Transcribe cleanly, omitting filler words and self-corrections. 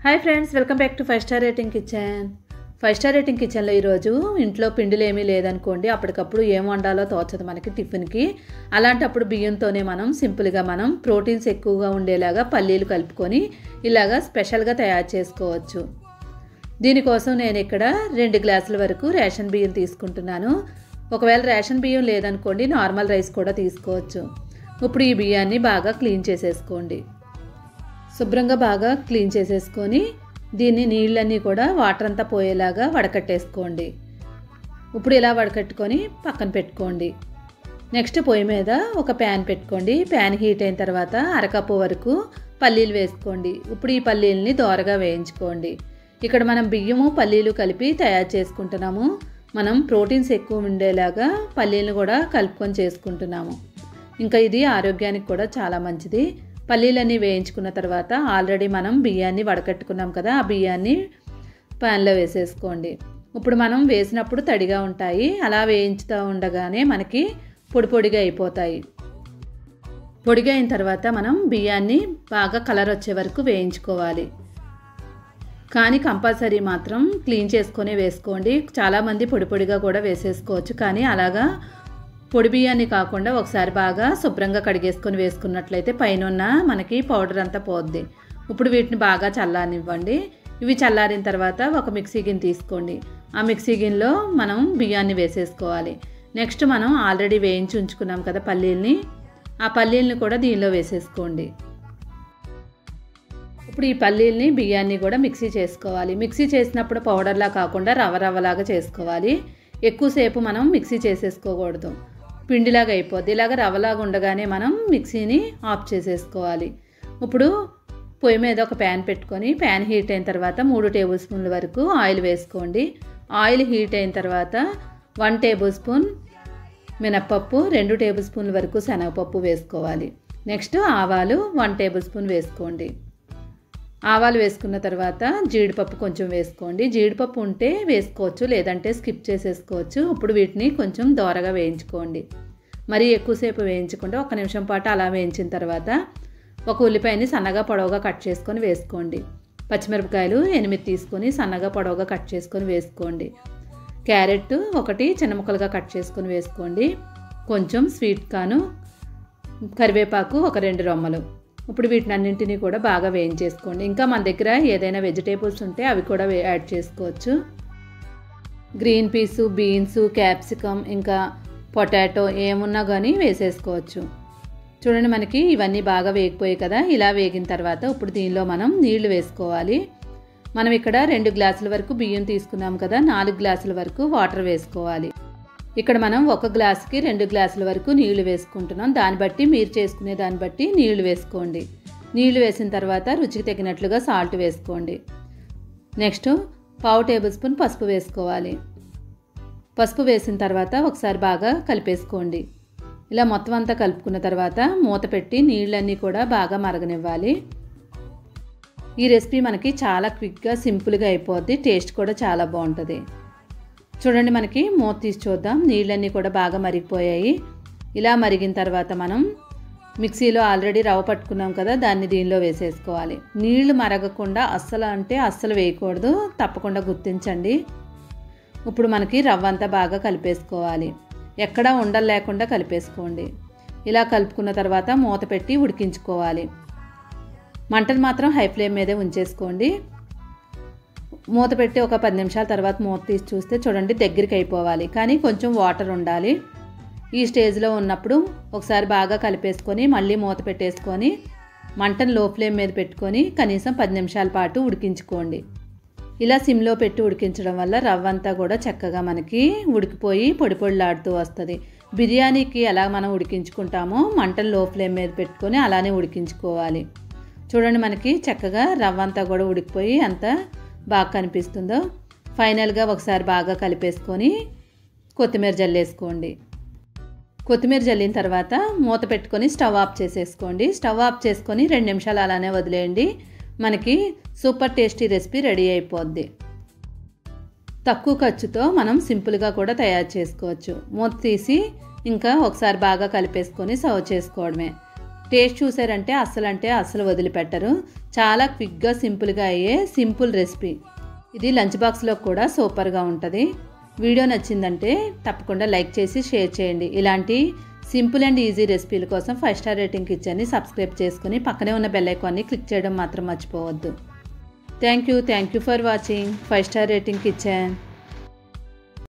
Hi friends, welcome back to 5 star rating kitchen. 5 star rating కిచెన్లో ఈరోజు ఇంట్లో పిండిలు ఏమీ లేదనుకోండి, అప్పటికప్పుడు ఏం వండాలో తోచదు మనకి టిఫిన్కి. అలాంటప్పుడు బియ్యంతోనే మనం సింపుల్గా ప్రోటీన్స్ ఎక్కువగా ఉండేలాగా పల్లీలు కలుపుకొని ఇలాగా స్పెషల్గా తయారు చేసుకోవచ్చు. దీనికోసం నేను ఇక్కడ 2 గ్లాసుల వరకు రేషన్ బియ్యం తీసుకుంటున్నాను. ఒకవేళ రేషన్ బియ్యం లేదనుకోండి, నార్మల్ రైస్ కూడా తీసుకోవచ్చు. ఇప్పుడు ఈ బియ్యాన్ని బాగా క్లీన్ చేసేసుకోండి. శుభ్రంగా బాగా క్లీన్ చేసేసుకొని దీన్ని నీళ్ళన్నీ కూడా వాటర్ అంతా పోయేలాగా వడకట్టేసుకోండి. ఇప్పుడు ఇలా వడకట్టుకొని పక్కన పెట్టుకోండి. నెక్స్ట్ పొయ్యి మీద ఒక ప్యాన్ పెట్టుకోండి. ప్యాన్ హీట్ అయిన తర్వాత అరకప్పు వరకు పల్లీలు వేసుకోండి. ఇప్పుడు ఈ పల్లీలని దోరగా వేయించుకోండి. ఇక్కడ మనం బియ్యము పల్లీలు కలిపి తయారు చేసుకుంటున్నాము. మనం ప్రోటీన్స్ ఎక్కువ ఉండేలాగా పల్లీలను కూడా కలుపుకొని చేసుకుంటున్నాము. ఇంకా ఇది ఆరోగ్యానికి కూడా చాలా మంచిది. పల్లీలన్నీ వేయించుకున్న తర్వాత ఆల్రెడీ మనం బియ్యాన్ని వడకట్టుకున్నాం కదా, ఆ బియ్యాన్ని ప్యాన్లో వేసేసుకోండి. ఇప్పుడు మనం వేసినప్పుడు తడిగా ఉంటాయి, అలా వేయించుతూ ఉండగానే మనకి పొడి పొడిగా అయిపోతాయి. పొడిగా అయిన తర్వాత మనం బియ్యాన్ని బాగా కలర్ వచ్చే వరకు వేయించుకోవాలి. కానీ కంపల్సరీ మాత్రం క్లీన్ చేసుకొని వేసుకోండి. చాలామంది పొడి పొడిగా కూడా వేసేసుకోవచ్చు, కానీ అలాగా పొడి బియ్యాన్ని కాకుండా ఒకసారి బాగా శుభ్రంగా కడిగేసుకొని వేసుకున్నట్లయితే పైన ఉన్న మనకి పౌడర్ అంతా పోద్ది. ఇప్పుడు వీటిని బాగా చల్లారనివ్వండి. ఇవి చల్లారిన తర్వాత ఒక మిక్సీ గిన్నె తీసుకోండి. ఆ మిక్సీ గిన్నెలో మనం బియ్యాన్ని వేసేసుకోవాలి. నెక్స్ట్ మనం ఆల్రెడీ వేయించి ఉంచుకున్నాం కదా పల్లీల్ని, ఆ పల్లీల్ని కూడా దీనిలో వేసేసుకోండి. ఇప్పుడు ఈ పల్లీల్ని బియ్యాన్ని కూడా మిక్సీ చేసుకోవాలి. మిక్సీ చేసినప్పుడు పౌడర్లా కాకుండా రవ్వలాగా చేసుకోవాలి. ఎక్కువసేపు మనం మిక్సీ చేసేసుకోకూడదు, పిండిలాగా అయిపోద్ది. ఇలాగ రవ్వలాగా ఉండగానే మనం మిక్సీని ఆఫ్ చేసేసుకోవాలి. ఇప్పుడు పొయ్యి మీద ఒక ప్యాన్ పెట్టుకొని ప్యాన్ హీట్ అయిన తర్వాత 3 టేబుల్ స్పూన్ల వరకు ఆయిల్ వేసుకోండి. ఆయిల్ హీట్ అయిన తర్వాత 1 టేబుల్ స్పూన్ మినప్పప్పు, 2 టేబుల్ స్పూన్ల వరకు శనగపప్పు వేసుకోవాలి. నెక్స్ట్ ఆవాలు 1 టేబుల్ స్పూన్ వేసుకోండి. ఆవాలు వేసుకున్న తర్వాత జీడిపప్పు కొంచెం వేసుకోండి. జీడిపప్పు ఉంటే వేసుకోవచ్చు, లేదంటే స్కిప్ చేసేసుకోవచ్చు. ఇప్పుడు వీటిని కొంచెం దోరగా వేయించుకోండి. మరీ ఎక్కువసేపు వేయించకుండా 1 నిమిషం పాటు అలా వేయించిన తర్వాత ఒక ఉల్లిపాయని సన్నగా పొడవుగా కట్ చేసుకొని వేసుకోండి. పచ్చిమిరపకాయలు 8 తీసుకొని సన్నగా పొడవుగా కట్ చేసుకొని వేసుకోండి. క్యారెట్ 1 చిన్న ముక్కలుగా కట్ చేసుకొని వేసుకోండి. కొంచెం స్వీట్ కార్న్, కరివేపాకు 2 రెమ్మలు. ఇప్పుడు వీటినన్నింటినీ కూడా బాగా వేయించేసుకోండి. ఇంకా మన దగ్గర ఏదైనా వెజిటేబుల్స్ ఉంటే అవి కూడా యాడ్ చేసుకోవచ్చు. గ్రీన్ పీసు, బీన్స్, క్యాప్సికమ్, ఇంకా పొటాటో ఏమున్నా కానీ వేసేసుకోవచ్చు. చూడండి, మనకి ఇవన్నీ బాగా వేగిపోయాయి కదా. ఇలా వేగిన తర్వాత ఇప్పుడు దీనిలో మనం నీళ్లు వేసుకోవాలి. మనం ఇక్కడ 2 గ్లాసుల వరకు బియ్యం తీసుకున్నాం కదా, 4 గ్లాసుల వరకు వాటర్ వేసుకోవాలి. ఇక్కడ మనం 1 గ్లాసుకి 2 గ్లాసుల వరకు నీళ్లు వేసుకుంటున్నాం. దాన్ని బట్టి మీరు చేసుకునే దాన్ని బట్టి నీళ్లు వేసుకోండి. నీళ్లు వేసిన తర్వాత రుచికి తగినట్లుగా సాల్ట్ వేసుకోండి. నెక్స్ట్ 1/2 టేబుల్ స్పూన్ పసుపు వేసుకోవాలి. పసుపు వేసిన తర్వాత ఒకసారి బాగా కలిపేసుకోండి. ఇలా మొత్తం అంతా కలుపుకున్న తర్వాత మూత పెట్టి నీళ్ళన్నీ కూడా బాగా మరగనివ్వాలి. ఈ రెసిపీ మనకి చాలా క్విక్గా సింపుల్గా అయిపోద్ది. టేస్ట్ కూడా చాలా బాగుంటుంది. చూడండి, మనకి మూత తీసి చూద్దాం. నీళ్ళన్నీ కూడా బాగా మరిగిపోయాయి. ఇలా మరిగిన తర్వాత మనం మిక్సీలో ఆల్రెడీ రవ్వ పట్టుకున్నాం కదా, దాన్ని దీనిలో వేసేసుకోవాలి. నీళ్లు మరగకుండా అస్సలు వేయకూడదు, తప్పకుండా గుర్తించండి. ఇప్పుడు మనకి రవ్వ అంతా బాగా కలిపేసుకోవాలి. ఎక్కడా ఉండలు లేకుండా కలిపేసుకోండి. ఇలా కలుపుకున్న తర్వాత మూత పెట్టి ఉడికించుకోవాలి. మంటను మాత్రం హై ఫ్లేమ్ మీదే ఉంచేసుకోండి. మూత పెట్టి ఒక 10 నిమిషాల తర్వాత మూత తీసి చూస్తే చూడండి, దగ్గరికి అయిపోవాలి, కానీ కొంచెం వాటర్ ఉండాలి. ఈ స్టేజ్లో ఉన్నప్పుడు ఒకసారి బాగా కలిపేసుకొని మళ్ళీ మూత పెట్టేసుకొని మంటను లో ఫ్లేమ్ మీద పెట్టుకొని కనీసం 10 నిమిషాల పాటు ఉడికించుకోండి. ఇలా సిమ్లో పెట్టి ఉడికించడం వల్ల రవ్వ అంతా కూడా చక్కగా మనకి ఉడికిపోయి పొడి పొడిలాడుతూ వస్తుంది. బిర్యానీకి ఎలా మనం ఉడికించుకుంటామో మంటను లో ఫ్లేమ్ మీద పెట్టుకొని అలానే ఉడికించుకోవాలి. చూడండి, మనకి చక్కగా రవ్వ అంతా కూడా ఉడికిపోయి అంతా బాగా కనిపిస్తుందో. ఫైనల్గా ఒకసారి బాగా కలిపేసుకొని కొత్తిమీర జల్లేసుకోండి. కొత్తిమీర జల్లిన తర్వాత మూత పెట్టుకొని స్టవ్ ఆఫ్ చేసేసుకోండి. స్టవ్ ఆఫ్ చేసుకొని 2 నిమిషాలు అలానే వదిలేయండి. మనకి సూపర్ టేస్టీ రెసిపీ రెడీ అయిపోద్ది. తక్కువ ఖర్చుతో మనం సింపుల్గా కూడా తయారు చేసుకోవచ్చు. మూత తీసి ఇంకా ఒకసారి బాగా కలిపేసుకొని సర్వ్ చేసుకోవడమే. టేస్ట్ చూసారంటే అస్సలు వదిలిపెట్టరు. చాలా క్విక్గా సింపుల్గా అయ్యే సింపుల్ రెసిపీ. ఇది లంచ్ బాక్స్లో కూడా సూపర్గా ఉంటుంది. వీడియో నచ్చిందంటే తప్పకుండా లైక్ చేసి షేర్ చేయండి. ఇలాంటి సింపుల్ అండ్ ఈజీ రెసిపీల కోసం 5 స్టార్ రేటింగ్ కిచెన్ని సబ్స్క్రైబ్ చేసుకుని పక్కనే ఉన్న బెల్ ఐకాన్ని క్లిక్ చేయడం మాత్రం మర్చిపోవద్దు. Thank you for watching 5 star rating kitchen.